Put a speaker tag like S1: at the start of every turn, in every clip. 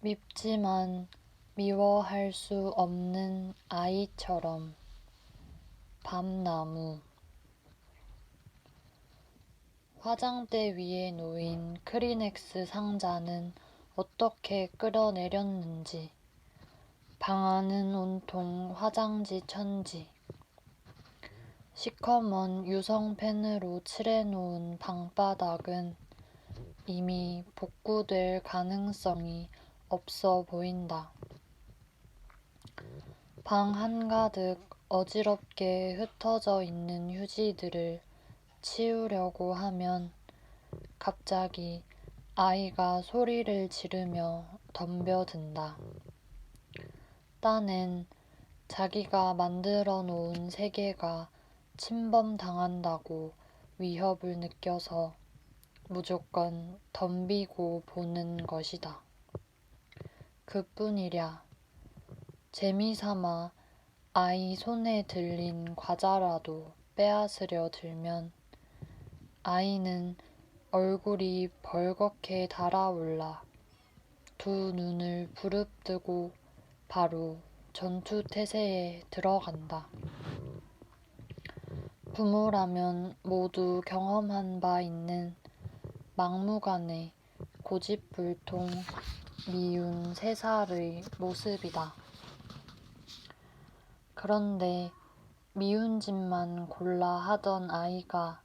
S1: 밉지만 미워할 수 없는 아이처럼. 밤나무. 화장대 위에 놓인 크리넥스 상자는 어떻게 끌어내렸는지. 방 안은 온통 화장지 천지. 시커먼 유성펜으로 칠해놓은 방바닥은 이미 복구될 가능성이 없어 보인다. 방 한가득 어지럽게 흩어져 있는 휴지들을 치우려고 하면 갑자기 아이가 소리를 지르며 덤벼든다. 딴엔 자기가 만들어 놓은 세계가 침범당한다고 위협을 느껴서 무조건 덤비고 보는 것이다. 그뿐이랴. 재미삼아 아이 손에 들린 과자라도 빼앗으려 들면 아이는 얼굴이 벌겋게 달아올라 두 눈을 부릅뜨고 바로 전투태세에 들어간다. 부모라면 모두 경험한 바 있는 막무가내 고집불통 미운 3살의 모습이다. 그런데 미운 짓만 골라 하던 아이가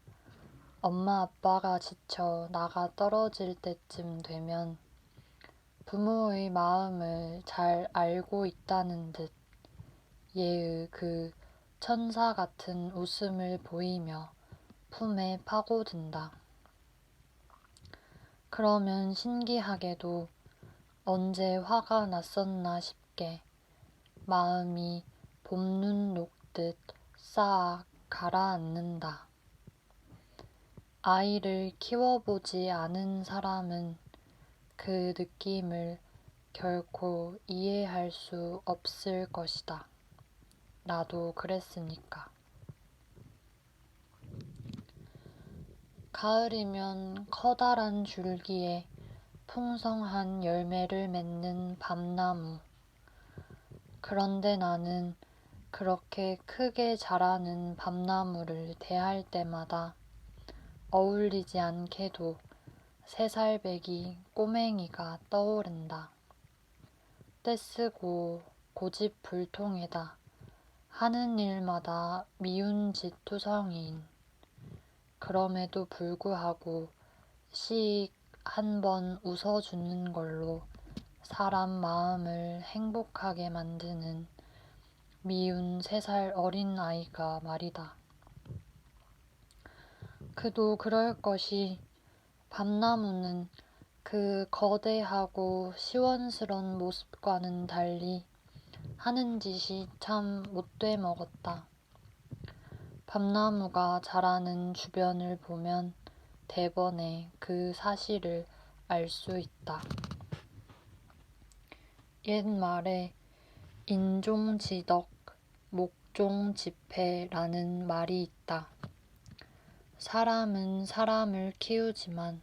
S1: 엄마 아빠가 지쳐 나가 떨어질 때쯤 되면 부모의 마음을 잘 알고 있다는 듯 얘의 그 천사 같은 웃음을 보이며 품에 파고든다. 그러면 신기하게도 언제 화가 났었나 싶게 마음이 봄눈 녹듯 싹 가라앉는다. 아이를 키워보지 않은 사람은 그 느낌을 결코 이해할 수 없을 것이다. 나도 그랬으니까. 가을이면 커다란 줄기에 풍성한 열매를 맺는 밤나무. 그런데 나는 그렇게 크게 자라는 밤나무를 대할 때마다 어울리지 않게도 3살배기 꼬맹이가 떠오른다. 떼쓰고 고집불통에다 하는 일마다 미운 짓 투성이인. 그럼에도 불구하고 씩 한번 웃어주는 걸로 사람 마음을 행복하게 만드는 미운 3살 어린 아이가 말이다. 그도 그럴 것이 밤나무는 그 거대하고 시원스런 모습과는 달리 하는 짓이 참 못돼 먹었다. 밤나무가 자라는 주변을 보면 대번에 그 사실을 알 수 있다. 옛말에 인종지덕, 목종지폐라는 말이 있다. 사람은 사람을 키우지만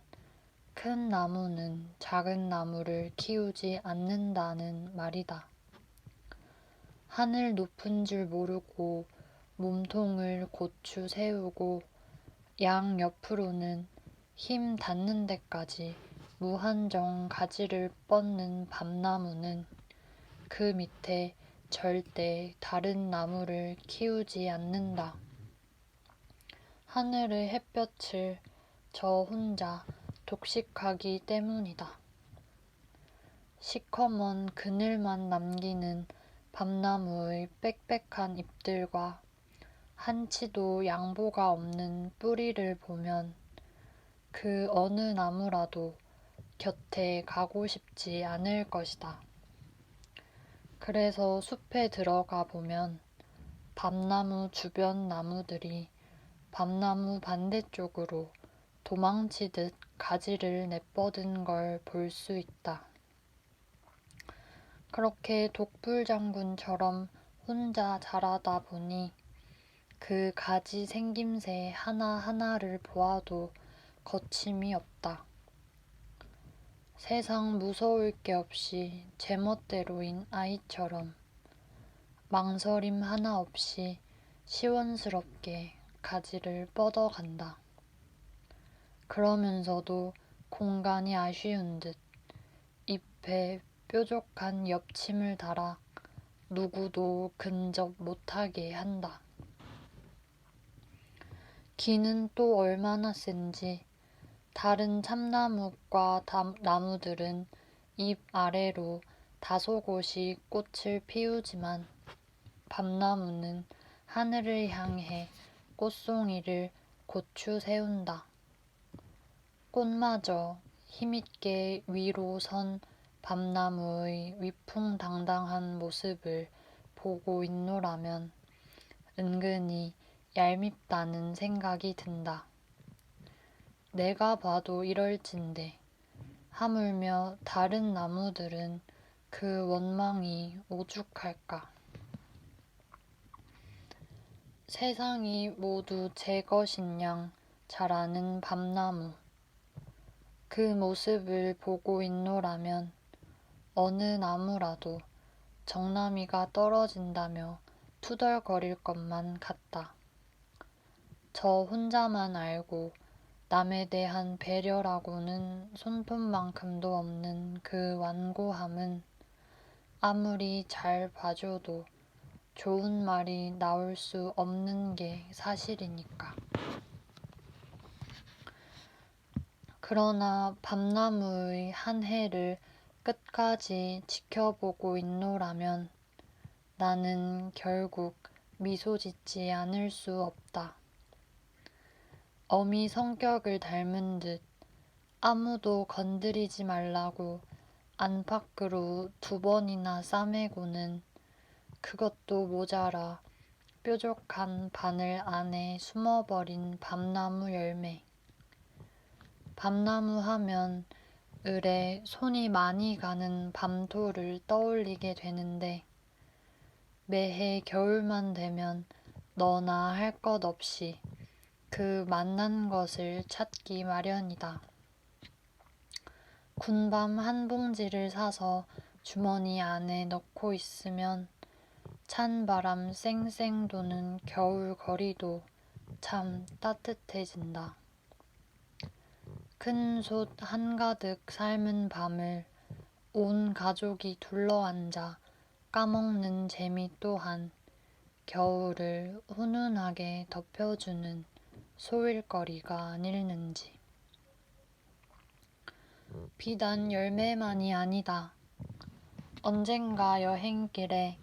S1: 큰 나무는 작은 나무를 키우지 않는다는 말이다. 하늘 높은 줄 모르고 몸통을 고추 세우고 양 옆으로는 힘 닿는 데까지 무한정 가지를 뻗는 밤나무는 그 밑에 절대 다른 나무를 키우지 않는다. 하늘의 햇볕을 저 혼자 독식하기 때문이다. 시커먼 그늘만 남기는 밤나무의 빽빽한 잎들과 한치도 양보가 없는 뿌리를 보면 그 어느 나무라도 곁에 가고 싶지 않을 것이다. 그래서 숲에 들어가 보면 밤나무 주변 나무들이 밤나무 반대쪽으로 도망치듯 가지를 내뻗은 걸 볼 수 있다. 그렇게 독불장군처럼 혼자 자라다 보니 그 가지 생김새 하나하나를 보아도 거침이 없다. 세상 무서울 게 없이 제멋대로인 아이처럼 망설임 하나 없이 시원스럽게 가지를 뻗어간다. 그러면서도 공간이 아쉬운 듯 잎에 뾰족한 엽침을 달아 누구도 근접 못하게 한다. 기는 또 얼마나 센지 다른 참나무과 나무들은 잎 아래로 다소곳이 꽃을 피우지만 밤나무는 하늘을 향해 꽃송이를 고추 세운다. 꽃마저 힘있게 위로 선 밤나무의 위풍당당한 모습을 보고 있노라면 은근히 얄밉다는 생각이 든다. 내가 봐도 이럴진데 하물며 다른 나무들은 그 원망이 오죽할까. 세상이 모두 제 것인 양 자라는 밤나무. 그 모습을 보고 있노라면 어느 나무라도 정나미가 떨어진다며 투덜거릴 것만 같다. 저 혼자만 알고 남에 대한 배려라고는 손톱만큼도 없는 그 완고함은 아무리 잘 봐줘도 좋은 말이 나올 수 없는 게 사실이니까. 그러나 밤나무의 한 해를 끝까지 지켜보고 있노라면 나는 결국 미소 짓지 않을 수 없다. 어미 성격을 닮은 듯 아무도 건드리지 말라고 안팎으로 2번이나 싸매고는 그것도 모자라 뾰족한 바늘 안에 숨어버린 밤나무 열매. 밤나무 하면 을에 손이 많이 가는 밤토를 떠올리게 되는데 매해 겨울만 되면 너나 할 것 없이 그 만난 것을 찾기 마련이다. 군밤 한 봉지를 사서 주머니 안에 넣고 있으면 찬 바람 쌩쌩 도는 겨울 거리도 참 따뜻해진다. 큰 솥 한가득 삶은 밤을 온 가족이 둘러앉아 까먹는 재미 또한 겨울을 훈훈하게 덮여주는 소일거리가 아닐는지. 비단 열매만이 아니다. 언젠가 여행길에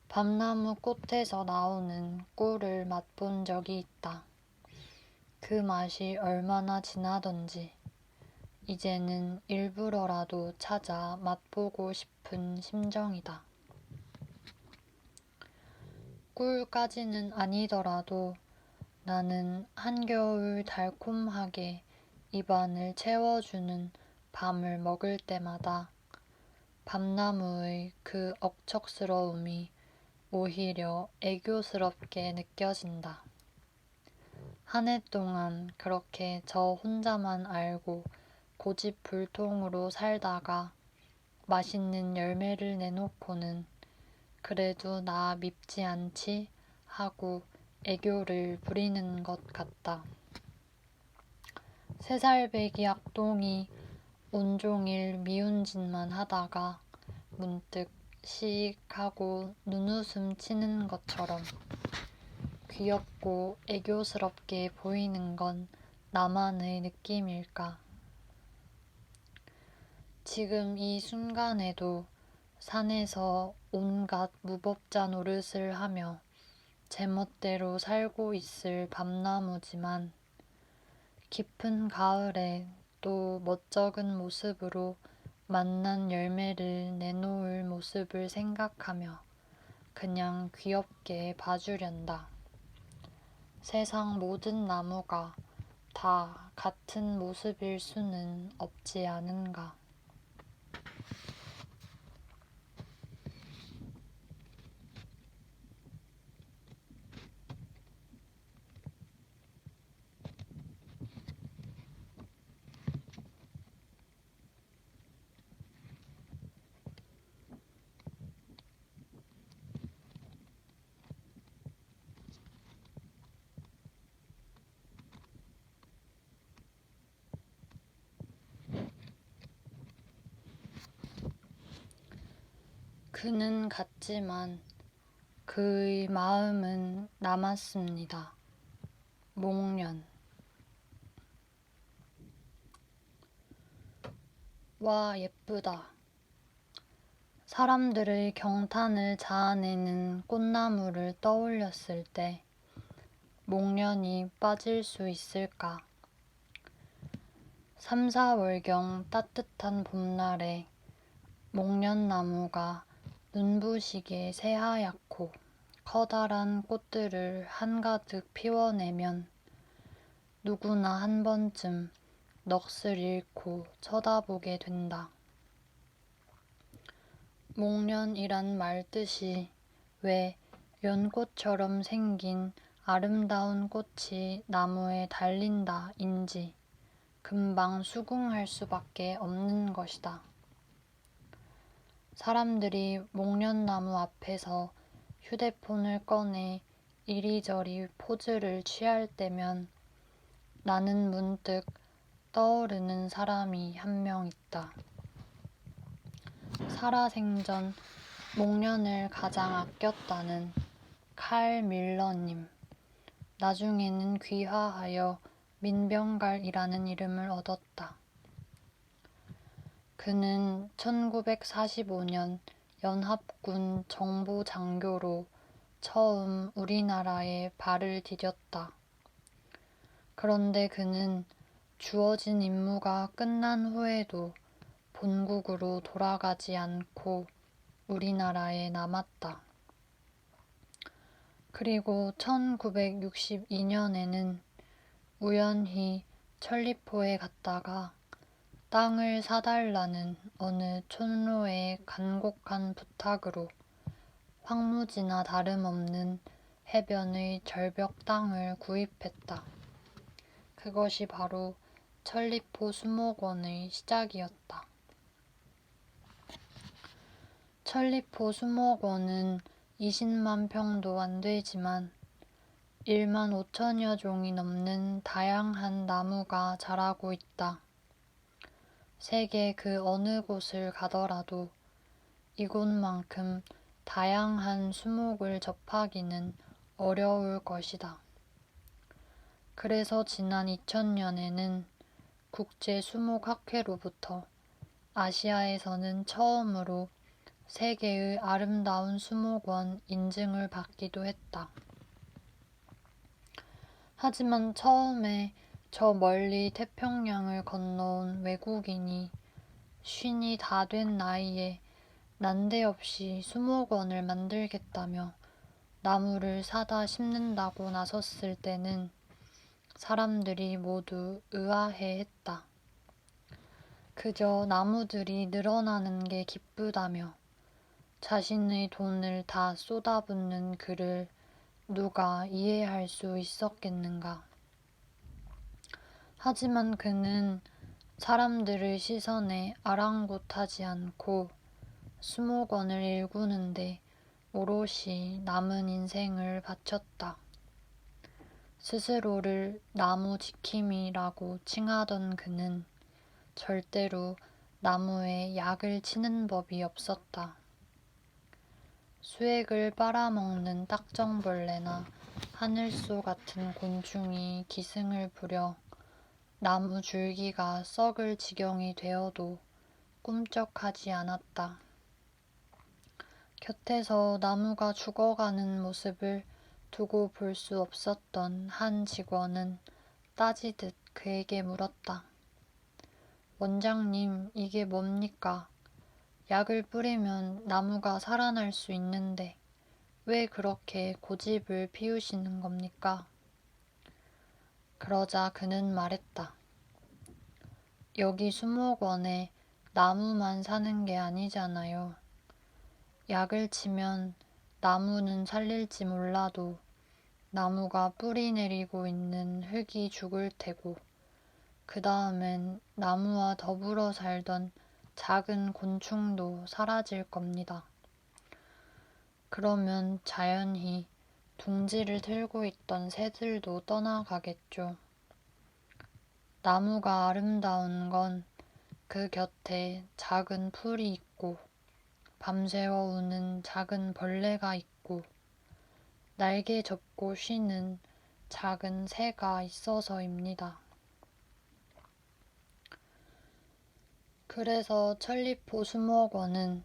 S1: 밤나무 꽃에서 나오는 꿀을 맛본 적이 있다. 그 맛이 얼마나 진하던지 이제는 일부러라도 찾아 맛보고 싶은 심정이다. 꿀까지는 아니더라도 나는 한겨울 달콤하게 입안을 채워주는 밤을 먹을 때마다 밤나무의 그 억척스러움이 오히려 애교스럽게 느껴진다. 한 해 동안 그렇게 저 혼자만 알고 고집불통으로 살다가 맛있는 열매를 내놓고는 그래도 나 밉지 않지 하고 애교를 부리는 것 같다. 3살배기 악동이 온종일 미운 짓만 하다가 문득 씩 하고 눈웃음 치는 것처럼 귀엽고 애교스럽게 보이는 건 나만의 느낌일까? 지금 이 순간에도 산에서 온갖 무법자 노릇을 하며 제멋대로 살고 있을 밤나무지만 깊은 가을에 또 멋쩍은 모습으로 맛난 열매를 내놓을 모습을 생각하며 그냥 귀엽게 봐주련다. 세상 모든 나무가 다 같은 모습일 수는 없지 않은가. 그는 갔지만 그의 마음은 남았습니다. 목련. 와, 예쁘다. 사람들의 경탄을 자아내는 꽃나무를 떠올렸을 때 목련이 빠질 수 있을까? 3, 4월경 따뜻한 봄날에 목련나무가 눈부시게 새하얗고 커다란 꽃들을 한가득 피워내면 누구나 한 번쯤 넋을 잃고 쳐다보게 된다. 목련이란 말 뜻이 왜 연꽃처럼 생긴 아름다운 꽃이 나무에 달린다 인지 금방 수긍할 수밖에 없는 것이다. 사람들이 목련나무 앞에서 휴대폰을 꺼내 이리저리 포즈를 취할 때면 나는 문득 떠오르는 사람이 한 명 있다. 살아생전 목련을 가장 아꼈다는 칼 밀러님. 나중에는 귀화하여 민병갈이라는 이름을 얻었다. 그는 1945년 연합군 정보장교로 처음 우리나라에 발을 디뎠다. 그런데 그는 주어진 임무가 끝난 후에도 본국으로 돌아가지 않고 우리나라에 남았다. 그리고 1962년에는 우연히 천리포에 갔다가 땅을 사달라는 어느 촌로의 간곡한 부탁으로 황무지나 다름없는 해변의 절벽 땅을 구입했다. 그것이 바로 천리포 수목원의 시작이었다. 천리포 수목원은 20만 평도 안 되지만 1만 5천여 종이 넘는 다양한 나무가 자라고 있다. 세계 그 어느 곳을 가더라도 이곳만큼 다양한 수목을 접하기는 어려울 것이다. 그래서 지난 2000년에는 국제수목학회로부터 아시아에서는 처음으로 세계의 아름다운 수목원 인증을 받기도 했다. 하지만 처음에 저 멀리 태평양을 건너온 외국인이 50이 다 된 나이에 난데없이 수목원을 만들겠다며 나무를 사다 심는다고 나섰을 때는 사람들이 모두 의아해했다. 그저 나무들이 늘어나는 게 기쁘다며 자신의 돈을 다 쏟아붓는 그를 누가 이해할 수 있었겠는가. 하지만 그는 사람들의 시선에 아랑곳하지 않고 수목원을 일구는데 오롯이 남은 인생을 바쳤다. 스스로를 나무 지킴이라고 칭하던 그는 절대로 나무에 약을 치는 법이 없었다. 수액을 빨아먹는 딱정벌레나 하늘소 같은 곤충이 기승을 부려 나무 줄기가 썩을 지경이 되어도 꿈쩍하지 않았다. 곁에서 나무가 죽어가는 모습을 두고 볼 수 없었던 한 직원은 따지듯 그에게 물었다. 원장님, 이게 뭡니까? 약을 뿌리면 나무가 살아날 수 있는데 왜 그렇게 고집을 피우시는 겁니까? 그러자 그는 말했다. 여기 수목원에 나무만 사는 게 아니잖아요. 약을 치면 나무는 살릴지 몰라도 나무가 뿌리 내리고 있는 흙이 죽을 테고 그 다음엔 나무와 더불어 살던 작은 곤충도 사라질 겁니다. 그러면 자연히 둥지를 틀고 있던 새들도 떠나가겠죠. 나무가 아름다운 건 그 곁에 작은 풀이 있고 밤새워 우는 작은 벌레가 있고 날개 접고 쉬는 작은 새가 있어서입니다. 그래서 천리포 수목원은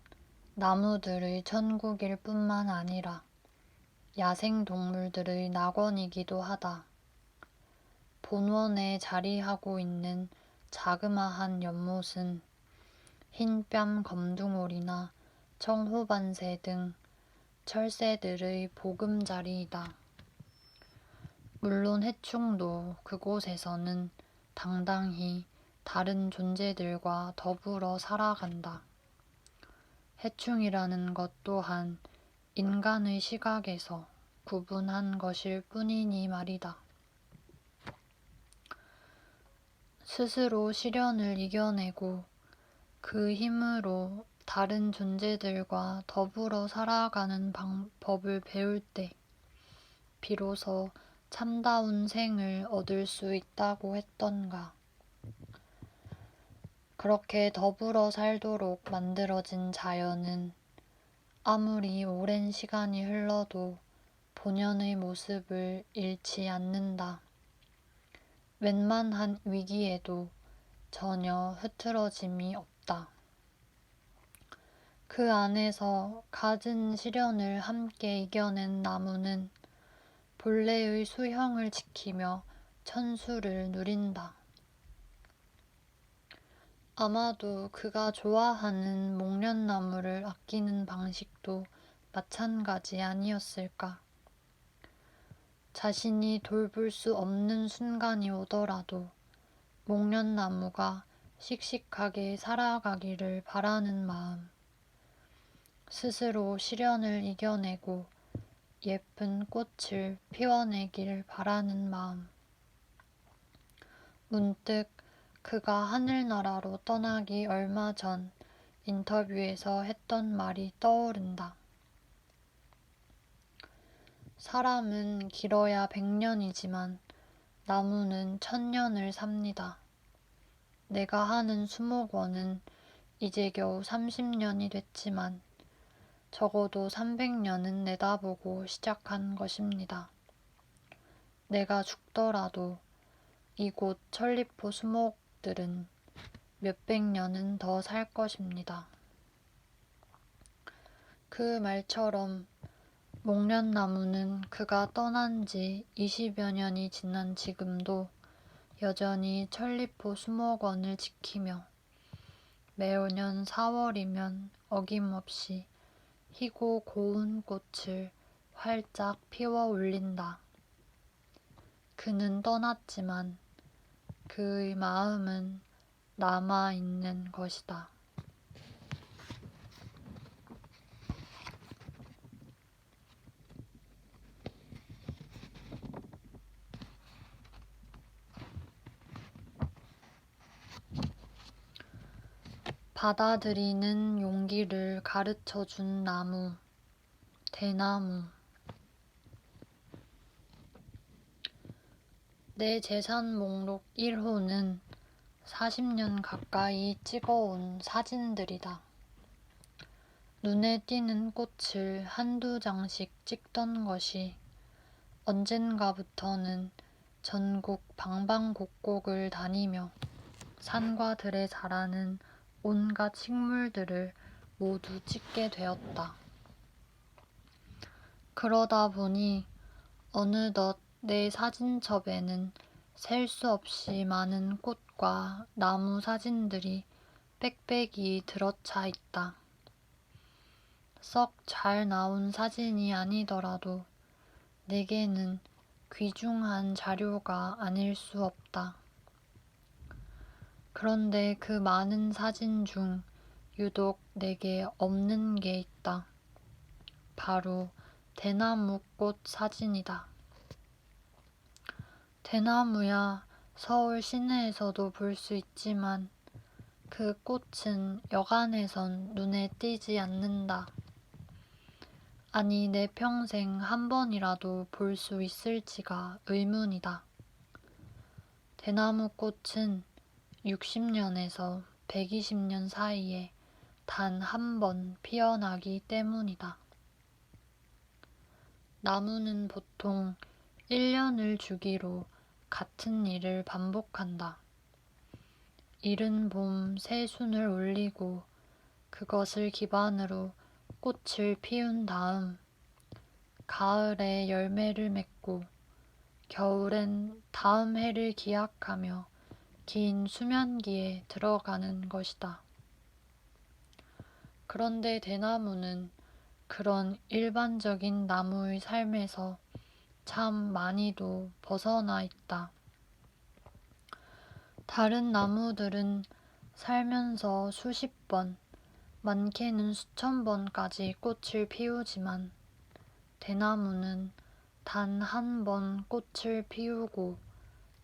S1: 나무들의 천국일 뿐만 아니라 야생동물들의 낙원이기도 하다. 본원에 자리하고 있는 자그마한 연못은 흰뺨 검둥오리나 청호반새 등 철새들의 보금자리이다. 물론 해충도 그곳에서는 당당히 다른 존재들과 더불어 살아간다. 해충이라는 것 또한 인간의 시각에서 구분한 것일 뿐이니 말이다. 스스로 시련을 이겨내고 그 힘으로 다른 존재들과 더불어 살아가는 방법을 배울 때 비로소 참다운 생을 얻을 수 있다고 했던가. 그렇게 더불어 살도록 만들어진 자연은 아무리 오랜 시간이 흘러도 본연의 모습을 잃지 않는다. 웬만한 위기에도 전혀 흐트러짐이 없다. 그 안에서 갖은 시련을 함께 이겨낸 나무는 본래의 수형을 지키며 천수를 누린다. 아마도 그가 좋아하는 목련나무를 아끼는 방식도 마찬가지 아니었을까. 자신이 돌볼 수 없는 순간이 오더라도 목련나무가 씩씩하게 살아가기를 바라는 마음, 스스로 시련을 이겨내고 예쁜 꽃을 피워내길 바라는 마음. 문득 그가 하늘나라로 떠나기 얼마 전 인터뷰에서 했던 말이 떠오른다. 사람은 길어야 100년이지만 나무는 1000년을 삽니다. 내가 하는 수목원은 이제 겨우 30년이 됐지만 적어도 300년은 내다보고 시작한 것입니다. 내가 죽더라도 이곳 천리포 수목들은 몇백 년은 더 살 것입니다. 그 말처럼 목련나무는 그가 떠난 지 20여 년이 지난 지금도 여전히 천리포 수목원을 지키며 매년 4월이면 어김없이 희고 고운 꽃을 활짝 피워 올린다. 그는 떠났지만 그의 마음은 남아있는 것이다. 받아들이는 용기를 가르쳐준 나무, 대나무. 내 재산 목록 1호는 40년 가까이 찍어온 사진들이다. 눈에 띄는 꽃을 한두 장씩 찍던 것이 언젠가부터는 전국 방방곡곡을 다니며 산과 들에 자라는 온갖 식물들을 모두 찍게 되었다. 그러다 보니 어느덧 내 사진첩에는 셀 수 없이 많은 꽃과 나무 사진들이 빽빽이 들어차 있다. 썩 잘 나온 사진이 아니더라도 내게는 귀중한 자료가 아닐 수 없다. 그런데 그 많은 사진 중 유독 내게 없는 게 있다. 바로 대나무꽃 사진이다. 대나무야 서울 시내에서도 볼 수 있지만 그 꽃은 여간에선 눈에 띄지 않는다. 아니 내 평생 한 번이라도 볼 수 있을지가 의문이다. 대나무꽃은 60년에서 120년 사이에 단 한 번 피어나기 때문이다. 나무는 보통 1년을 주기로 같은 일을 반복한다. 이른 봄 새순을 올리고 그것을 기반으로 꽃을 피운 다음 가을에 열매를 맺고 겨울엔 다음 해를 기약하며 긴 수면기에 들어가는 것이다. 그런데 대나무는 그런 일반적인 나무의 삶에서 참 많이도 벗어나 있다. 다른 나무들은 살면서 수십 번, 많게는 수천 번까지 꽃을 피우지만 대나무는 단 한 번 꽃을 피우고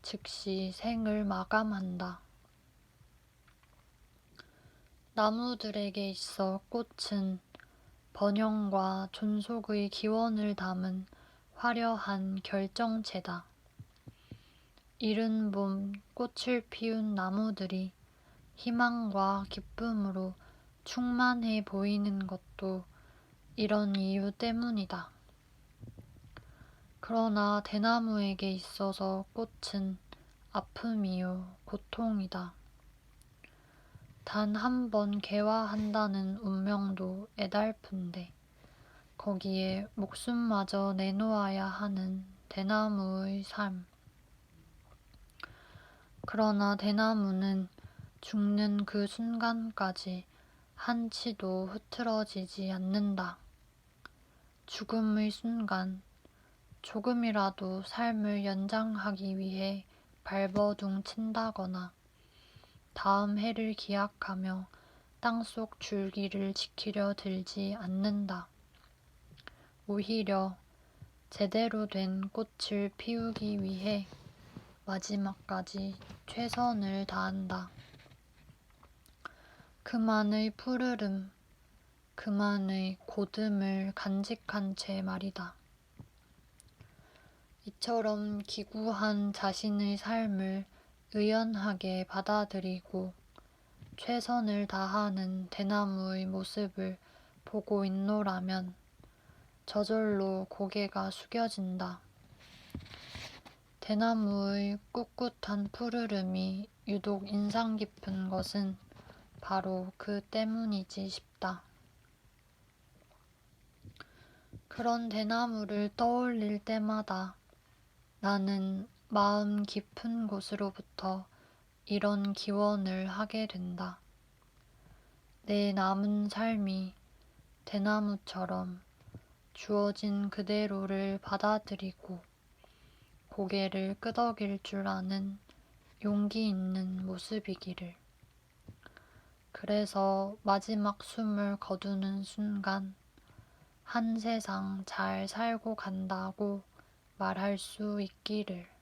S1: 즉시 생을 마감한다. 나무들에게 있어 꽃은 번영과 존속의 기원을 담은 화려한 결정체다. 이른 봄 꽃을 피운 나무들이 희망과 기쁨으로 충만해 보이는 것도 이런 이유 때문이다. 그러나 대나무에게 있어서 꽃은 아픔이요, 고통이다. 단 한 번 개화한다는 운명도 애달픈데 거기에 목숨마저 내놓아야 하는 대나무의 삶. 그러나 대나무는 죽는 그 순간까지 한치도 흐트러지지 않는다. 죽음의 순간, 조금이라도 삶을 연장하기 위해 발버둥 친다거나 다음 해를 기약하며 땅속 줄기를 지키려 들지 않는다. 오히려 제대로 된 꽃을 피우기 위해 마지막까지 최선을 다한다. 그만의 푸르름, 그만의 고듬을 간직한 채 말이다. 이처럼 기구한 자신의 삶을 의연하게 받아들이고 최선을 다하는 대나무의 모습을 보고 있노라면 저절로 고개가 숙여진다. 대나무의 꿋꿋한 푸르름이 유독 인상 깊은 것은 바로 그 때문이지 싶다. 그런 대나무를 떠올릴 때마다 나는 마음 깊은 곳으로부터 이런 기원을 하게 된다. 내 남은 삶이 대나무처럼 주어진 그대로를 받아들이고 고개를 끄덕일 줄 아는 용기 있는 모습이기를. 그래서 마지막 숨을 거두는 순간 한 세상 잘 살고 간다고 말할 수 있기를.